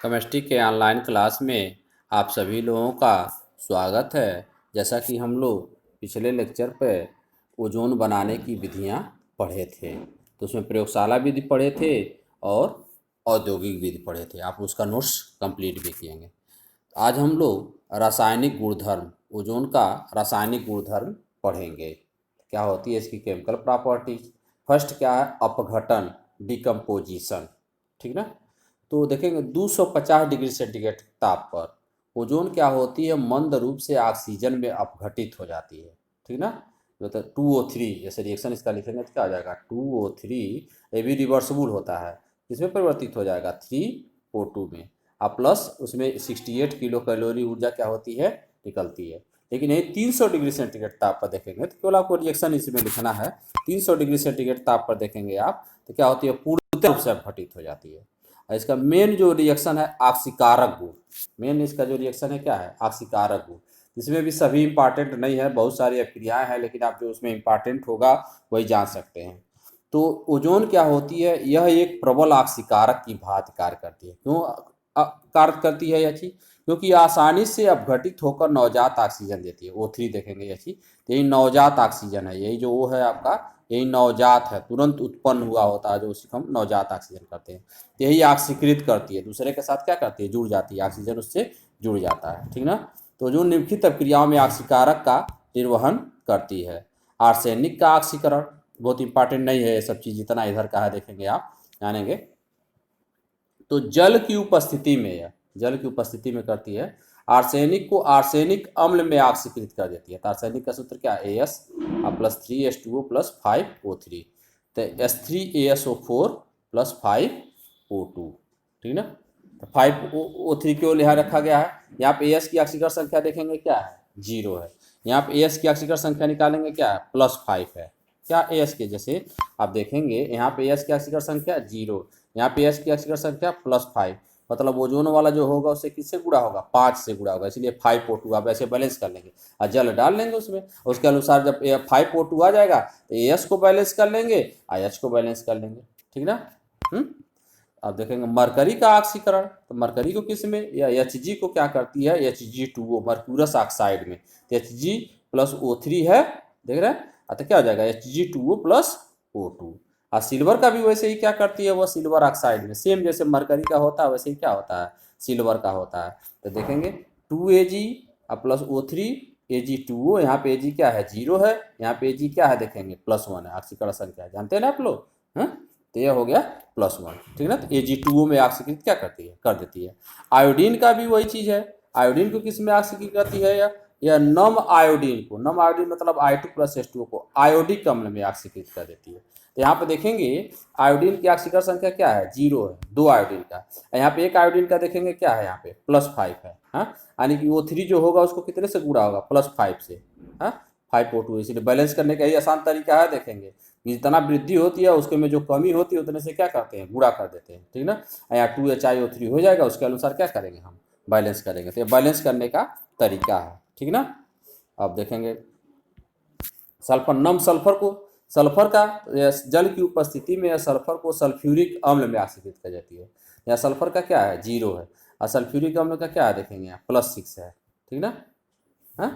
Chemistry के online class में आप सभी लोगों का स्वागत है। जैसा कि हम लोग पिछले लेक्चर पे ओजोन बनाने की विधियां पढ़े थे, तो उसमें प्रयोगशाला विधि पढ़े थे और औद्योगिक विधि पढ़े थे। आप उसका नोट्स कंप्लीट भी किएंगे। आज हम लोग रासायनिक गुणधर्म, ओजोन का रासायनिक गुणधर्म पढ़ेंगे। क्या होती है इसकी केमिकल प्रॉपर्टीज। फर्स्ट क्या है, अपघटन, डिकम्पोजिशन। ठीक ना। तो देखेंगे 250 डिग्री सेंटीग्रेड ताप पर ओजोन क्या होती है, मंद रूप से ऑक्सीजन में अपघटित हो जाती है। ठीक ना। मतलब 2O3 जैसे रिएक्शन इसका लिखेंगे तो क्या आ जाएगा, 2O3। ये भी रिवर्सिबल होता है, इसमें परिवर्तित हो जाएगा 3O2 में। और प्लस उसमें 68 किलो कैलोरी ऊर्जा क्या होती है, निकलती है। लेकिन यही 300 डिग्री सेंटीग्रेड ताप पर देखेंगे तो केवल आपको रिएक्शन इसमें लिखना है। 300 डिग्री सेंटीग्रेड ताप पर देखेंगे आप तो क्या होती है, पूर्ण रूप से अपघटित हो जाती है। और इसका मेन जो रिएक्शन है ऑक्सीकारक गुण, मेन इसका जो रिएक्शन है क्या है, ऑक्सीकारक गुण। इसमें भी सभी इंपॉर्टेंट नहीं है, बहुत सारी अक्रियाएं हैं, लेकिन आप जो उसमें इंपॉर्टेंट होगा वही जान सकते हैं। तो ओजोन क्या होती है, यह एक प्रबल ऑक्सीकारक की भांति कार्य करती है। क्यों कार्य करती है यह चीज, क्योंकि आसानी से अपघटित होकर नवजात ऑक्सीजन देती है। O3 देखेंगे यह चीज, यही नवजात ऑक्सीजन है। यही जो वो है आपका, यही नवजात है, तुरंत उत्पन्न हुआ होता है, जो उसी को हम नवजात ऑक्सीजन करते हैं। यही ऑक्सीकृत करती है, दूसरे के साथ क्या करती है, जुड़ जाती है, ऑक्सीजन उससे जुड़ जाता है। ठीक ना। तो जो निम्नलिखित क्रियाओं में ऑक्सीकारक का निर्वहन करती है। आर्सेनिक का ऑक्सीकरण बहुत इंपॉर्टेंट नहीं है, ये सब चीज जितना इधर का है देखेंगे आप जानेंगे। तो जल की उपस्थिति में, यह जल की उपस्थिति में करती है। आर्सेनिक को आर्सेनिक अम्ल में ऑक्सीकृत कर देती है। तो आर्सेनिक का सूत्र क्या है, AS plus 3H2O plus 5O3। तो H3ASO4 प्लस 5O2। ठीक ना। तो 5O3 क्यों लिखा रखा गया है, यहाँ पे AS की ऑक्सीकरण संख्या देखेंगे क्या है, 0 है। यहाँ पे AS की ऑक्सीकरण संख्या निकालेंगे क्या है, +5 है। क्या AS के जैसे आप देखेंगे, यहाँ पे AS की ऑक्सीकरण संख्या 0, यहाँ पे एस की ऑक्सीकरण संख्या +5, मतलब ओजोन वाला जो होगा उससे किससे गुणा होगा, 5 से गुणा होगा, इसलिए 5O2 आप ऐसे बैलेंस कर लेंगे और जल डाल लेंगे उसमें। उसके अनुसार जब 5O2 आ जाएगा तो एस को बैलेंस कर लेंगे और एच को बैलेंस कर लेंगे। ठीक ना। अब देखेंगे मरकरी का ऑक्सीकरण। तो मरकरी को किस में, या Hg को क्या करती है, Hg2O मर्क्यूरस ऑक्साइड में। तो Hg प्लस O3 है, देख रहे हैं। तो क्या हो जाएगा, Hg2O प्लस O2। और सिल्वर का भी वैसे ही क्या करती है, वो सिल्वर ऑक्साइड में, सेम जैसे मरकरी का होता है वैसे ही क्या होता है, सिल्वर का होता है। तो देखेंगे 2Ag प्लस O3 Ag2O, यहाँ पे Ag क्या है, 0 है, यहाँ पे Ag क्या है देखेंगे, +1 है। ऑक्सीकरण संख्या जानते हैं ना आप लोग, हाँ। तो यह हो गया +1। ठीक है ना। तो Ag2O में ऑक्सीकृत क्या करती है, कर देती है। आयोडीन का भी वही चीज़ है। आयोडीन को किस में ऑक्सीकृत करती है, या नम आयोडीन को, नम आयोडीन मतलब I2+H2O को आयोडिक अम्ल में ऑक्सीकृत कर देती है। तो यहाँ पे देखेंगे आयोडीन की ऑक्सीकरण संख्या क्या है, 0 है, 2 आयोडीन का। यहाँ पे एक आयोडीन का देखेंगे क्या है, यहाँ पे +5 है, हाँ। यानी कि O3 जो होगा उसको कितने से गुणा होगा, +5 से, हाँ, 5O2। इसलिए बैलेंस करने का ही आसान तरीका है। देखेंगे जितना वृद्धि होती है उसके में जो कमी होती है उतने से क्या करते हैं, गुणा कर देते हैं। ठीक ना। यहाँ 2HiO3 हो जाएगा, उसके अनुसार क्या करेंगे, हम बैलेंस करेंगे। तो ये बैलेंस करने का तरीका है। ठीक ना। अब देखेंगे सल्फर, नम सल्फर को, सल्फर का जल की उपस्थिति में सल्फर को सल्फ्यूरिक अम्ल में ऑक्सीकृत कर जाती है। यहाँ सल्फर का क्या है, 0 है, और सल्फ्यूरिक अम्ल का क्या है देखेंगे, यहाँ +6 है। ठीक ना। हाँ।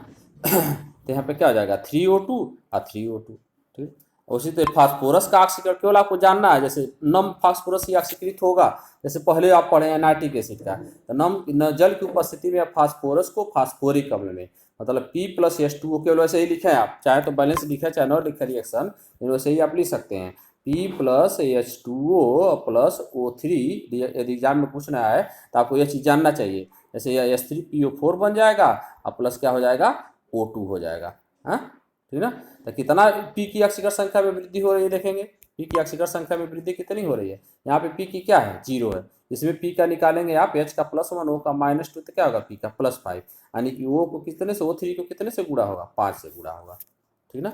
तो यहाँ पे क्या हो जाएगा, 3O2 और 3O2। ठीक। उसी तरह फास्फोरस का ऑक्सीकरण केवल आपको जानना है, जैसे नम फास्फोरस ही ऑक्सीकृत होगा, जैसे पहले आप पढ़े हैं नाइट्रिक एसिड का। तो नम जल की उपस्थिति में फास्फोरस को फास्फोरिक अम्ल में, मतलब P+H2O, केवल वैसे ही लिखे हैं आप, चाहे तो बैलेंस लिखे चाहे नॉट लिखे रिएक्शन, वैसे ही आप लिख सकते हैं। P+H2O प्लस O3, यदि एग्जाम में पूछना है तो आपको यह चीज़ जानना चाहिए। जैसे यह H3PO4 बन जाएगा और प्लस क्या हो जाएगा, O2 हो जाएगा, हाँ। ठीक ना। तो कितना P की ऑक्सीकरण संख्या में वृद्धि हो रही है देखेंगे, P की ऑक्सीकरण संख्या में वृद्धि कितनी हो रही है, यहाँ पे P की क्या है, 0 है। इसमें P का निकालेंगे आप, H का +1, O का -2, तो क्या होगा, P का +5, यानी कि O को कितने से, O3 को कितने से गुणा होगा, 5 से गुणा होगा। ठीक ना।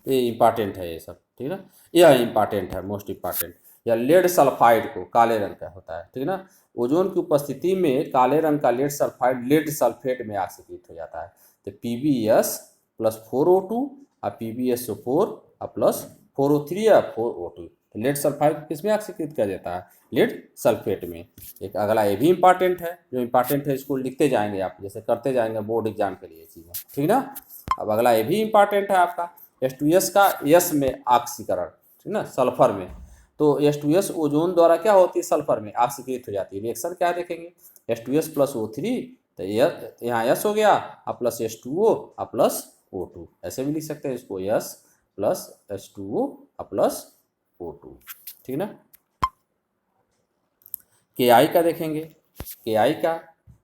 ये इंपॉर्टेंट है ये सब। ठीक ना। यह इंपॉर्टेंट है, मोस्ट इंपॉर्टेंट। या लेड सल्फाइड को, काले रंग का होता है। ठीक ना। ओजोन की उपस्थिति में काले रंग का लेड सल्फाइड लेड सल्फेट में ऑक्सीकृत हो जाता है। तो PbS +4O2 और PbSO4 और +4O3 या 4O2। तो लेड सल्फाइड को किस में ऑक्सीकृत कर देता है, लेड सल्फेट में। एक अगला ये भी इंपॉर्टेंट है, जो इंपॉर्टेंट है इसको लिखते जाएंगे आप, जैसे करते जाएंगे बोर्ड एग्जाम के लिए चीज़ें, ठीक ना। अब अगला ये भी इंपॉर्टेंट है आपका H2S का यस में ऑक्सीकरण, ठीक ना, सल्फर में। तो H2S ओजोन द्वारा क्या होती है, सल्फर में ऑक्सीकृत हो जाती है। रिएक्शन क्या देखेंगे, H2S प्लस O3, तो यहाँ यस हो गया, और प्लस H2O और प्लस O2, ऐसे भी लिख सकते हैं इसको, यस प्लस H2O और प्लस O2, ठीक ना। KI का देखेंगे, KI का,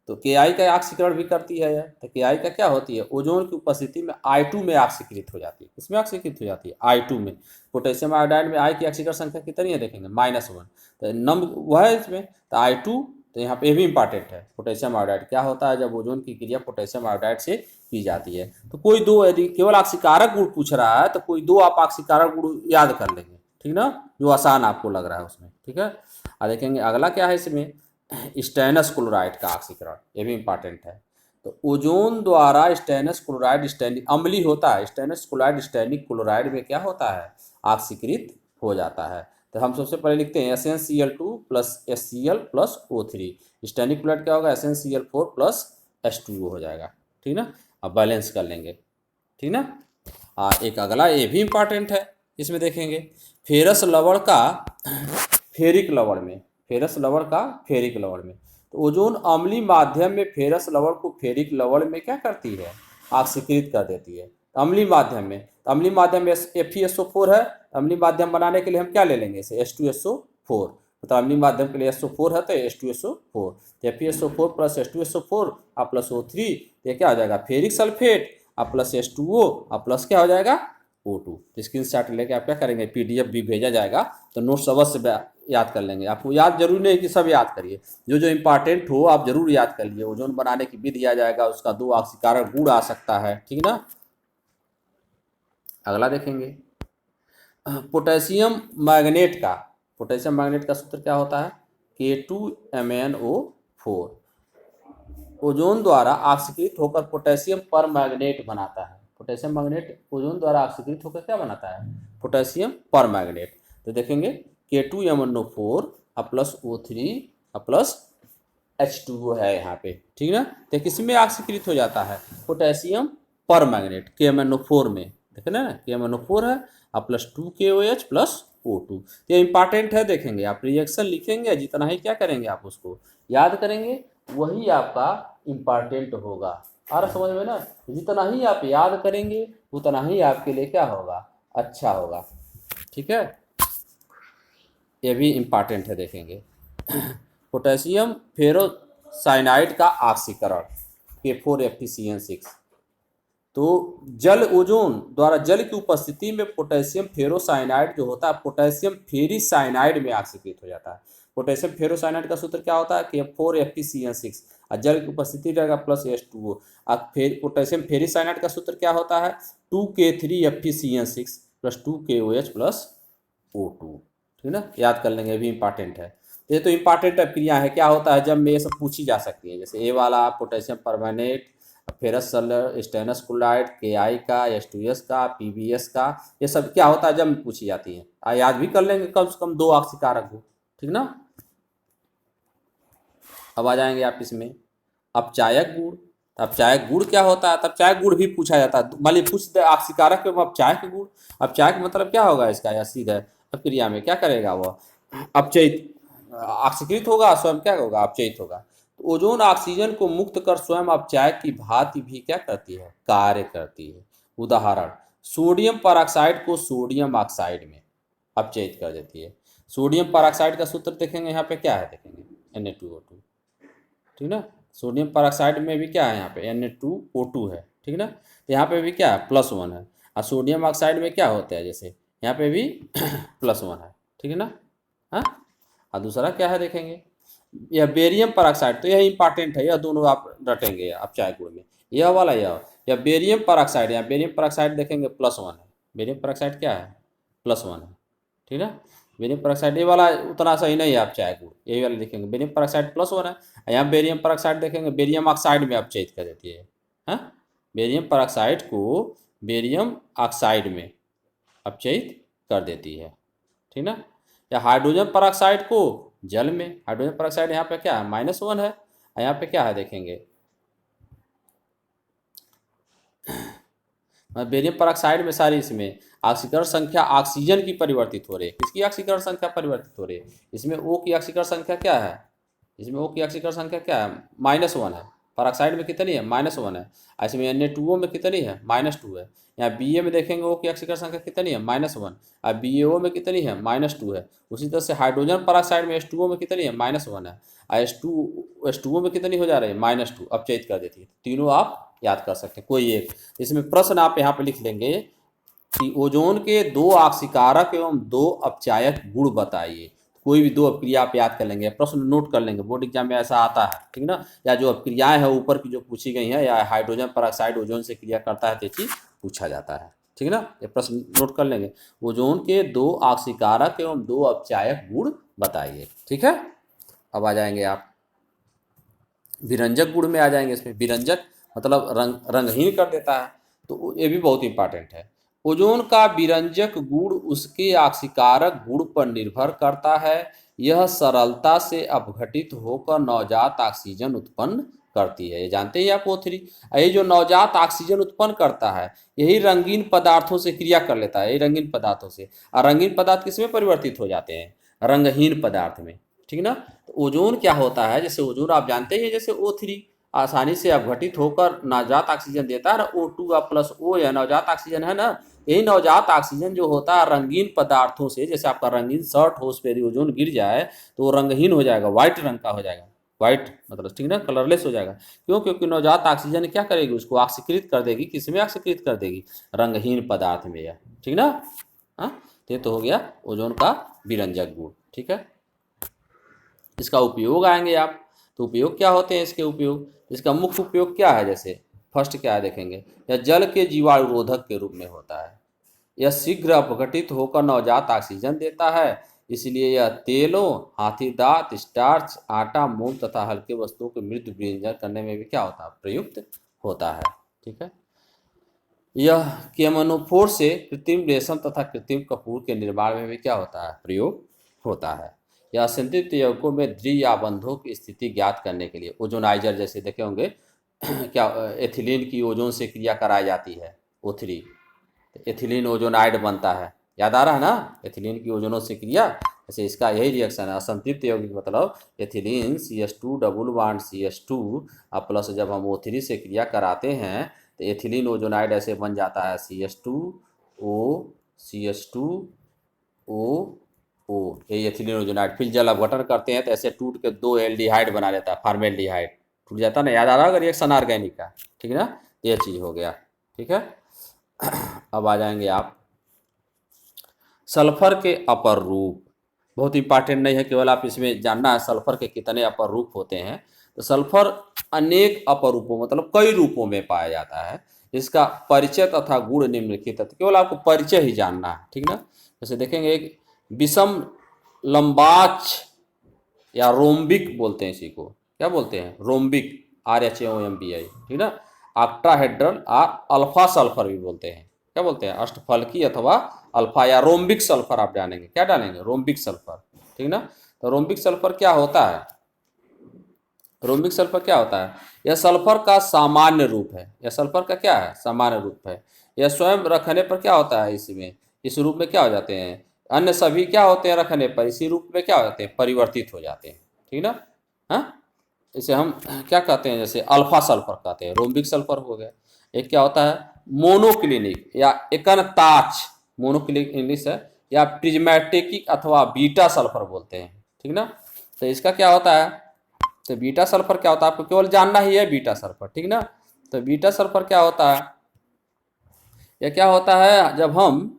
तो KI का ऑक्सीकरण भी करती है यह, तो KI का क्या होती है, ओजोन की उपस्थिति में I2 में ऑक्सीकृत हो जाती है। किसमें ऑक्सीकृत हो जाती है, I2 में। पोटेशियम आयोडाइड में I की ऑक्सीकरण संख्या कितनी है देखेंगे, -1, तो नम वह है इसमें, तो I2, तो यहाँ पे ये भी इंपॉर्टेंट है। पोटेशियम आयोडाइड क्या होता है, जब ओजोन की क्रिया पोटेशियम आयोडाइड से की जाती है, तो कोई दो, यदि केवल ऑक्सीकारक गुण पूछ रहा है तो कोई दो आप ऑक्सीकारक गुण याद कर लेंगे, ठीक ना, जो आसान आपको लग रहा है उसमें, ठीक है। और देखेंगे अगला क्या है इसमें, स्टेनस क्लोराइड का ऑक्सीकरण, ये भी इंपॉर्टेंट है। तो ओजोन द्वारा स्टेनस क्लोराइड स्टैनिक अम्लीय होता है, स्टेनस क्लोराइड स्टैनिक क्लोराइड में क्या होता है, ऑक्सीकृत हो जाता है। तो हम सबसे पहले लिखते हैं SnCl2 plus HCl plus O3, stannic chloride क्या होगा, SnCl4 प्लस H2O हो जाएगा, ठीक ना। अब बैलेंस कर लेंगे, ठीक ना। एक अगला ये भी इंपॉर्टेंट है, इसमें देखेंगे फेरस लवण का फेरिक लवण में, फेरस लवण का फेरिक लवण में, तो ओजोन अम्लीय माध्यम में फेरस लवण को फेरिक लवण में क्या करती है, ऑक्सीकृत कर देती है। अम्लीय माध्यम में, तो अम्लीय माध्यम में FeSO4 है, अम्लीय माध्यम बनाने के लिए हम क्या ले लेंगे इसे, H2SO4, मतलब अम्लीय माध्यम के लिए SO4 है तो H2SO4, तो FeSO4 प्लस H2SO4 और प्लस O3, ये क्या हो जाएगा, फेरिक सल्फेट और प्लस H2O और प्लस क्या हो जाएगा, O2। तो स्क्रीन शॉट लेके आप क्या करेंगे, PDF भी भेजा जाएगा, तो नोट्स अवश्य याद कर लेंगे। आपको याद जरूरी नहीं कि सब याद करिए, जो जो इंपॉर्टेंट हो आप जरूर याद कर लिए। ओजोन बनाने की विधि आ जाएगा, उसका 2 ऑक्सीकारक गुण आ सकता है, ठीक ना। अगला देखेंगे पोटेशियम मैग्नेट का, पोटेशियम मैग्नेट का सूत्र क्या होता है, K2MnO4। ओजोन द्वारा ऑक्सीकृत होकर पोटेशियम पर मैग्नेट बनाता है, पोटेशियम मैग्नेट ओजोन द्वारा ऑक्सीकृत होकर क्या बनाता है, पोटेशियम पर मैग्नेट। तो देखेंगे K2MnO4 plus O3 plus H2O है यहाँ पे, ठीक ना। तो किसमें ऑक्सीकृत हो जाता है, पोटेशियम पर मैग्नेट KMnO4 में, देखे ना, KMnO4 है और प्लस 2KOH प्लस O2। तो ये इंपॉर्टेंट है, देखेंगे आप रिएक्शन लिखेंगे, जितना ही क्या करेंगे आप उसको याद करेंगे, वही आपका इंपॉर्टेंट होगा। आ रहा समझ में ना, जितना ही आप याद करेंगे उतना ही आपके लिए क्या होगा, अच्छा होगा, ठीक है। ये भी इंपॉर्टेंट है, देखेंगे पोटेशियम फेरोसाइनाइड का ऑक्सीकरण K4FeCN6। तो जल ओजोन द्वारा जल की उपस्थिति में पोटेशियम फेरोसाइनाइड जो होता है पोटेशियम फेरिसाइनाइड में ऑक्सीकृत हो जाता है। पोटेशियम फेरोसाइनाइड का सूत्र क्या होता है, K4FeCN6, और जल की उपस्थिति रहेगा प्लस H2O। पोटेशियम फेरिसाइनाइड का सूत्र क्या होता है, 2K3FeCN6 plus 2KOH plus O2, ठीक ना, याद कर लेंगे, ये भी इंपॉर्टेंट है। ये तो इंपॉर्टेंट क्रिया है, क्या होता है जब ये सब पूछी जा सकती है, जैसे ए वाला potassium permanganate, ferrous sulphur, stannous chloride, KI का, H2S का, PbS का, ये सब क्या होता है जब पूछी जाती है, याद भी कर लेंगे कम से कम 2 ऑक्सीकारक गुण, ठीक ना। अब आ जाएंगे आप इसमें अपचायक गुण। अपचायक गुण क्या होता है, तब चायक गुण भी पूछा जाता है, मान लीजिए पूछ दे ऑक्सीकारक में अपचायक गुण। अपचायक मतलब क्या होगा इसका, या सीधा प्रक्रिया में क्या करेगा वो, अपचयित, ऑक्सीकृत होगा, स्वयं क्या होगा, अपचयित होगा। तो ओजोन ऑक्सीजन को मुक्त कर स्वयं अपचायक की भांति भी क्या करती है, कार्य करती है। उदाहरण, सोडियम परऑक्साइड को सोडियम ऑक्साइड में अपचयित कर देती है। सोडियम परऑक्साइड का सूत्र देखेंगे यहाँ पे क्या है, देखेंगे Na2O2, ठीक ना। सोडियम परऑक्साइड में भी क्या है, यहाँ पे Na2O2 है, ठीक ना। तो यहाँ पे भी क्या है, +1 है, और सोडियम ऑक्साइड में क्या होता है, जैसे यहाँ पे भी +1 है, ठीक है ना। हाँ, और दूसरा क्या है देखेंगे, यह बेरियम परऑक्साइड, तो यह इंपॉर्टेंट है, यह दोनों आप रटेंगे आप चाय गुड़ में, यह वाला यह बेरियम परऑक्साइड, यहाँ बेरियम परऑक्साइड देखेंगे +1 है, बेरियम परऑक्साइड क्या है, +1 है, ठीक है। बेरियम परऑक्साइड ये वाला उतना सही नहीं है, आप चाय गुड़ यही वाला देखेंगे, बेरियम परऑक्साइड +1 है, यहाँ बेरियम परऑक्साइड देखेंगे बेरियम ऑक्साइड में अपचयित कर देती है, हाँ, बेरियम परऑक्साइड को बेरियम ऑक्साइड में अपचयित कर देती है, ठीक ना। या हाइड्रोजन पेरोक्साइड को जल में, हाइड्रोजन पेरोक्साइड यहाँ पे क्या है -1 है, और यहाँ पे क्या है देखेंगे बेरियम पेरोक्साइड में सारी इसमें ऑक्सीकरण संख्या ऑक्सीजन की परिवर्तित हो रही है। किसकी ऑक्सीकरण संख्या परिवर्तित हो रही है? इसमें O की ऑक्सीकरण संख्या क्या है? इसमें O की ऑक्सीकरण संख्या क्या है? -1 है। पेरोक्साइड में कितनी है? -1 है। इसमें Na2O में कितनी है? -2 है। यहाँ Ba में देखेंगे O की ऑक्सीकरण संख्या कितनी है? -1। और BaO में कितनी है? -2 है। उसी तरह से हाइड्रोजन पेरोक्साइड में H2O में कितनी है? -1 है। और H2O में कितनी हो जा रही है? -2 अपचयित कर देती है। तीनों आप याद कर सकते हैं, कोई एक। इसमें प्रश्न आप यहाँ पे लिख लेंगे कि ओजोन के 2 ऑक्सीकारक एवं 2 अपचायक गुण बताइए। कोई भी 2 अपक्रिया आप याद कर लेंगे, प्रश्न नोट कर लेंगे, बोर्ड एग्जाम में ऐसा आता है, ठीक ना। या जो अपक्रियाएं हैं ऊपर की जो पूछी गई हैं, या हाइड्रोजन पेरोक्साइड ओजोन से क्रिया करता है, तो ये चीज पूछा जाता है, ठीक ना। ये प्रश्न नोट कर लेंगे, ओजोन के 2 ऑक्सीकारक एवं 2 अपचायक गुण बताइए, ठीक है। अब आ जाएंगे आप विरंजक गुण में आ जाएंगे। इसमें विरंजक मतलब रंगहीन कर देता है, तो ये भी बहुत इंपॉर्टेंट है। ओजोन का विरंजक गुण उसके ऑक्सीकारक गुण पर निर्भर करता है। यह सरलता से अपघटित होकर नवजात ऑक्सीजन उत्पन्न करती है। ये जानते हैं आप O3। ये जो नवजात ऑक्सीजन उत्पन्न करता है, यही रंगीन पदार्थों से क्रिया कर लेता है, यही रंगीन पदार्थों से। और रंगीन पदार्थ किसमें परिवर्तित हो जाते हैं? रंगहीन पदार्थ में, ठीक ना। तो ओजोन क्या होता है, जैसे ओजोन आप जानते ही हैं, जैसे O3 आसानी से अपघटित होकर नवजात ऑक्सीजन देता है ना, O2 प्लस O या नवजात ऑक्सीजन है ना। यही नवजात ऑक्सीजन जो होता है रंगीन पदार्थों से, जैसे आपका रंगीन शर्ट हो, उस पर ओजोन गिर जाए तो वो रंगहीन हो जाएगा, व्हाइट रंग का हो जाएगा, व्हाइट मतलब, ठीक ना, कलरलेस हो जाएगा। क्यों? क्योंकि नवजात ऑक्सीजन क्या करेगी, उसको ऑक्सीकृत कर देगी। किसमें ऑक्सीकृत कर देगी? रंगहीन पदार्थ में, या ठीक ना। हाँ, तो हो गया ओजोन का विरंजक गुण, ठीक है। इसका उपयोग आएंगे आप, तो उपयोग क्या होते हैं इसके उपयोग? इसका मुख्य उपयोग क्या है? जैसे फर्स्ट क्या है देखेंगे, यह जल के जीवाणुरोधक के रूप में होता है। यह शीघ्र अपघटित होकर नवजात ऑक्सीजन देता है, इसलिए यह तेलों, हाथी दांत, स्टार्च, आटा, मोम तथा हल्के वस्तुओं को मृत विरंजन करने में भी क्या होता है? प्रयुक्त होता है, ठीक है। यह केमनोफोर से कृत्रिम रेशम तथा कृत्रिम कपूर के निर्माण में भी क्या होता है? प्रयोग होता है। यह संतृप्त यौगिकों में द्वि आबंधों की स्थिति ज्ञात करने के लिए, ओजोनाइजर जैसे देखे होंगे क्या एथिलीन की ओजोन से क्रिया कराई जाती है, O3, तो एथिलीन ओजोनाइड बनता है। याद आ रहा है ना, एथिलीन की ओजोनों से क्रिया, जैसे इसका यही रिएक्शन है। असंतृप्त यौगिक मतलब ethylene CH2 double bond CH2 plus जब हम O3 से क्रिया कराते हैं तो एथिलीन ओजोनाइड ऐसे बन जाता है CH2O ये एथिलीन ओजोनाइड। फिर जल अपघटन करते हैं तो ऐसे टूट के 2 एल्डिहाइड बना लेता है, फॉर्मेल्डिहाइड टूट जाता है ना। याद आ रहा है रिएक्शन ऑर्गेनिक का, ठीक है ना। ये चीज़ हो गया, ठीक है। अब आ जाएंगे आप सल्फर के अपर रूप। बहुत इंपॉर्टेंट नहीं है, केवल आप इसमें जानना है सल्फर के कितने अपर रूप होते हैं। तो सल्फर अनेक अपर रूपों मतलब कई रूपों में पाया जाता है। इसका परिचय तथा गुण निम्नलिखित है, तो केवल आपको परिचय ही जानना है, ठीक ना। जैसे देखेंगे एक विषम लंबाच या रोम्बिक बोलते हैं, इसी को क्या बोलते हैं? रोम्बिक, RHAOMBI, ठीक ना। ऑक्टाहेड्रल और अल्फा सल्फर भी बोलते हैं, क्या बोलते हैं? अष्टफलकी अथवा अल्फा या रोम्बिक सल्फर आप डालेंगे, क्या डालेंगे? रोम्बिक सल्फर, ठीक ना। तो रोम्बिक सल्फर क्या होता है? रोम्बिक सल्फर क्या होता है? यह सल्फर का सामान्य रूप है। यह सल्फर का क्या है? सामान्य रूप है। यह स्वयं रखने पर क्या होता है? इसमें इस रूप में क्या हो जाते हैं? अन्य सभी क्या होते हैं रखने पर? इसी रूप में क्या हो जाते हैं? परिवर्तित हो जाते हैं, ठीक ना। हाँ, इसे हम क्या कहते हैं? जैसे अल्फा सल्फर कहते हैं, रोम्बिक सल्फर हो गया। एक क्या होता है? मोनोक्लिनिक या एकनताच, मोनोक्लिनिक इंग्लिश है, या प्रिज्मेटिक अथवा बीटा सल्फर बोलते हैं, ठीक ना। तो इसका क्या होता है? तो बीटा सल्फर क्या होता है आपको केवल जानना ही है, बीटा सल्फर, ठीक ना। तो बीटा सल्फर क्या होता है? यह क्या होता है? जब हम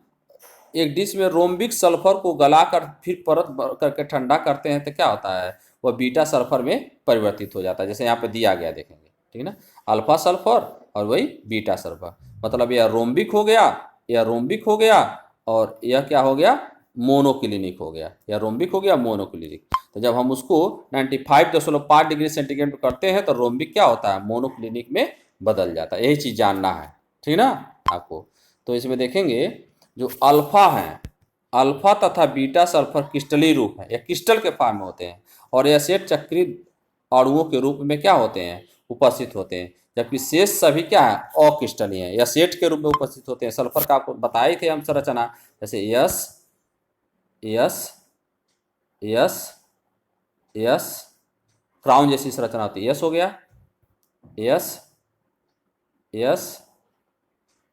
एक डिश में रोम्बिक सल्फर को गलाकर फिर परत करके ठंडा करते हैं तो क्या होता है? वह बीटा सल्फर में परिवर्तित हो जाता है। जैसे यहाँ पे दिया गया देखेंगे, ठीक ना, अल्फा सल्फर और वही बीटा सल्फर। मतलब यह रोम्बिक हो गया, यह रोम्बिक हो गया, और यह क्या हो गया? मोनोक्लिनिक हो गया। यह रोम्बिक हो गया, मोनोक्लिनिक। तो जब हम उसको 95.5 डिग्री सेंटीग्रेड पर करते हैं तो रोम्बिक क्या होता है? मोनोक्लिनिक में बदल जाता है। यही चीज़ जानना है, ठीक ना आपको। तो इसमें देखेंगे जो अल्फा हैं, अल्फा तथा बीटा सल्फर क्रिस्टलीय रूप है, या क्रिस्टल के फॉर्म में होते हैं, और यह सेट चक्रीय अणुओं के रूप में क्या होते हैं, उपस्थित होते हैं, जबकि शेष सभी क्या है, अक्रिस्टलीय है या सेट के रूप में उपस्थित होते हैं। सल्फर का आपको बताए थे हम संरचना, जैसे yes yes yes yes, crown जैसी संरचना होती है, यस हो गया, यस यस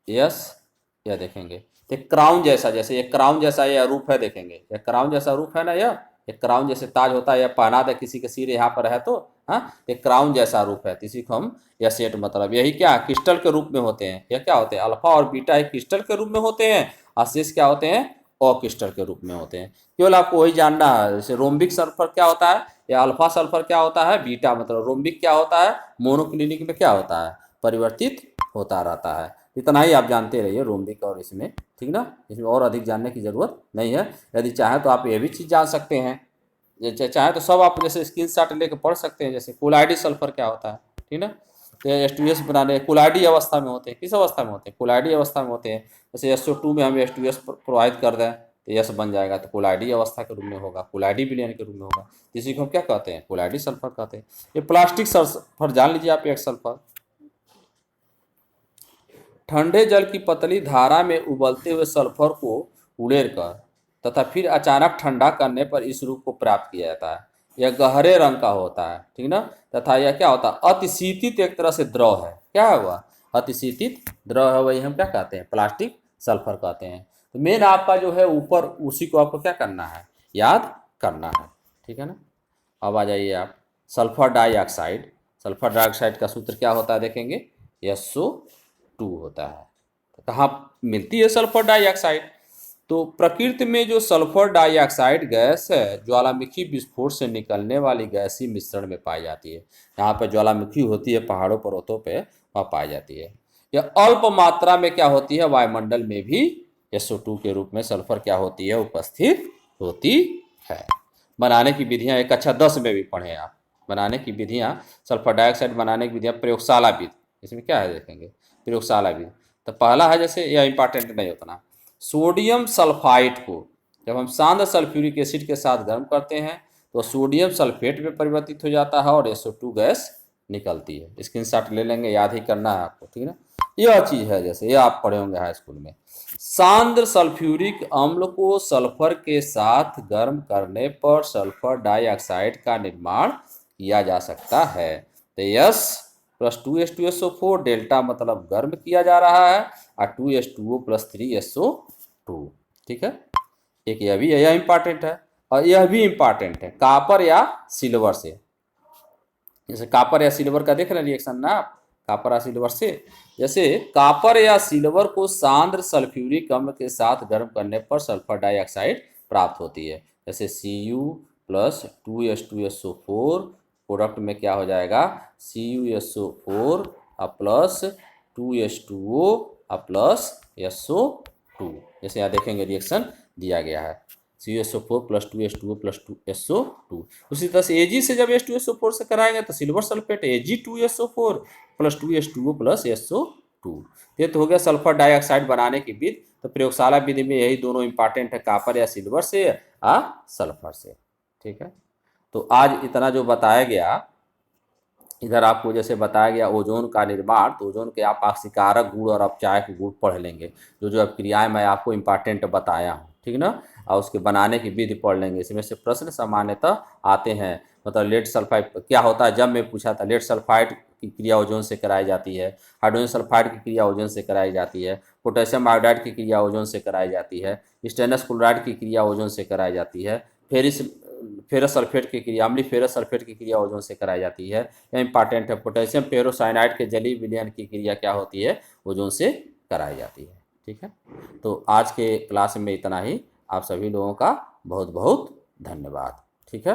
यस, यह देखेंगे तो क्राउन जैसा, जैसे ये क्राउन जैसा यह रूप है, देखेंगे यह क्राउन जैसा रूप है ना, यह एक क्राउन जैसे ताज होता है, यह पहना दे किसी के सिर यहाँ पर है तो, हाँ, एक क्राउन जैसा रूप है, इसी को हम यह सेट मतलब यही क्या क्रिस्टल के रूप में होते हैं। यह क्या होते हैं, अल्फा और बीटा एक क्रिस्टल के रूप में होते हैं, और शेष क्या होते हैं, अक्रिस्टल के रूप में होते हैं। केवल आपको वही जानना है, जैसे रोम्बिक सल्फर क्या होता है, या अल्फा सल्फर क्या होता है, बीटा मतलब रोम्बिक क्या होता है, मोनोक्लिनिक में क्या होता है, परिवर्तित होता रहता है। इतना ही आप जानते रहिए रोम्बिक और इसमें, ठीक ना, इसमें और अधिक जानने की ज़रूरत नहीं है। यदि चाहें तो आप ये भी चीज़ जान सकते हैं, चाहे तो सब आप जैसे स्क्रीनशॉट लेके पढ़ सकते हैं, जैसे कोलाइडी सल्फर क्या होता है, ठीक ना, तो H2S बनाने कोलाइडी अवस्था में होते हैं, किस अवस्था में होते हैं, कोलाइडी अवस्था में होते हैं। जैसे SO2 में हम H2S प्रोवाइड कर दें तो यस बन जाएगा, तो कोलाइडी अवस्था के रूप में होगा, कोलाइडी विलयन के रूप में होगा, इसी को हम क्या कहते हैं, कोलाइडी सल्फर कहते हैं। ये प्लास्टिक सल्फर जान लीजिए आप, एक सल्फर ठंडे जल की पतली धारा में उबलते हुए सल्फर को उड़ेलकर तथा फिर अचानक ठंडा करने पर इस रूप को प्राप्त किया जाता है। यह गहरे रंग का होता है, ठीक ना, तथा यह क्या होता है, अतिशीतित एक तरह से द्रव है। क्या है वह, अतिशीतित द्रव है, वही हम क्या कहते हैं, प्लास्टिक सल्फर कहते हैं। तो मेन आपका जो है ऊपर उसी को आपको क्या करना है, याद करना है, ठीक है ना। अब आ जाइए आप, सल्फर डाइऑक्साइड, सल्फर डाइऑक्साइड का सूत्र क्या होता है देखेंगे, SO2 होता है। तो कहाँ मिलती है सल्फर डाइऑक्साइड, तो प्रकृति में जो सल्फर डाइऑक्साइड गैस है ज्वालामुखी विस्फोट से निकलने वाली गैसीय मिश्रण में पाई जाती है। यहाँ पर ज्वालामुखी होती है पहाड़ों पर्वतों पे, वहाँ पाई जाती है। यह अल्प मात्रा में क्या होती है, वायुमंडल में भी SO2 के रूप में सल्फर क्या होती है, उपस्थित होती है। बनाने की विधियाँ एक कक्षा 10 में भी पढ़े आप, बनाने की विधियाँ, सल्फर डाइऑक्साइड बनाने की विधियाँ प्रयोगशाला विधि, इसमें क्या है देखेंगे, प्रयोगशाला विधि। तो पहला है, जैसे यह इंपॉर्टेंट नहीं उतना, सोडियम सल्फाइड को जब हम सांद्र सल्फ्यूरिक एसिड के साथ गर्म करते हैं तो सोडियम सल्फेट में परिवर्तित हो जाता है और SO2 गैस निकलती है। स्क्रीनशॉट ले लेंगे, याद ही करना है आपको, ठीक है ना। यह चीज़ है, जैसे ये आप पढ़े होंगे हाई स्कूल में, सांद्र सल्फ्यूरिक अम्ल को सल्फर के साथ गर्म करने पर सल्फर डाइऑक्साइड का निर्माण किया जा सकता है। तो यस प्लस 2H2SO4 डेल्टा मतलब गर्म किया जा रहा है, और 2H2O प्लस 3SO2, ठीक है। एक यह भी, यह इंपॉर्टेंट है, और यह भी इंपॉर्टेंट है, कापर या सिल्वर से, जैसे कापर या सिल्वर का देख रहे हैं रिएक्शन ना, कापर या सिल्वर से, जैसे कापर या सिल्वर को सांद्र सल्फ्यूरिक अम्ल के साथ गर्म करने पर सल्फर डाइऑक्साइड प्राप्त होती है। जैसे Cu प्लस 2H2SO4 प्रोडक्ट में क्या हो जाएगा, CuSO4 plus 2H2O plus SO2, जैसे यहाँ देखेंगे रिएक्शन दिया गया है, CuSO4 plus 2H2O plus 2SO2। उसी तरह से Ag से जब H2SO4 से कराएंगे तो silver sulphate Ag2SO4 plus 2H2O plus SO2। ये तो हो गया सल्फर डाइऑक्साइड बनाने की विधि। तो प्रयोगशाला विधि में यही दोनों इंपॉर्टेंट है, कापर या सिल्वर से या सल्फर से, ठीक है। तो आज इतना जो बताया गया, इधर आपको जैसे बताया गया ओजोन का निर्माण, तो ओजोन के आप ऑक्सीकारक गुण और अपचायक गुण पढ़ लेंगे, जो जो अब क्रियाएं मैं आपको इंपॉर्टेंट बताया हूँ, ठीक ना, और उसके बनाने की विधि पढ़ लेंगे। इसमें से प्रश्न सामान्यतः आते हैं, मतलब लेड सल्फाइड क्या होता है, जब मैं पूछा था, लेड सल्फाइड की क्रिया ओजोन से कराई जाती है, हाइड्रोजन सल्फाइड की क्रिया ओजोन से कराई जाती है, पोटेशियम आयोडाइड की क्रिया ओजोन से कराई जाती है, स्टेनस क्लोराइड की क्रिया ओजोन से कराई जाती है, फेरस सल्फेट की क्रिया, अम्लीय फेरस सल्फेट की क्रिया ओजोन से कराई जाती है। यह इंपॉर्टेंट है, पोटेशियम पेरोसाइनाइड के जलीय विलयन की क्रिया क्या होती है, ओजोन से कराई जाती है, ठीक है। तो आज के क्लास में इतना ही, आप सभी लोगों का बहुत बहुत धन्यवाद, ठीक है।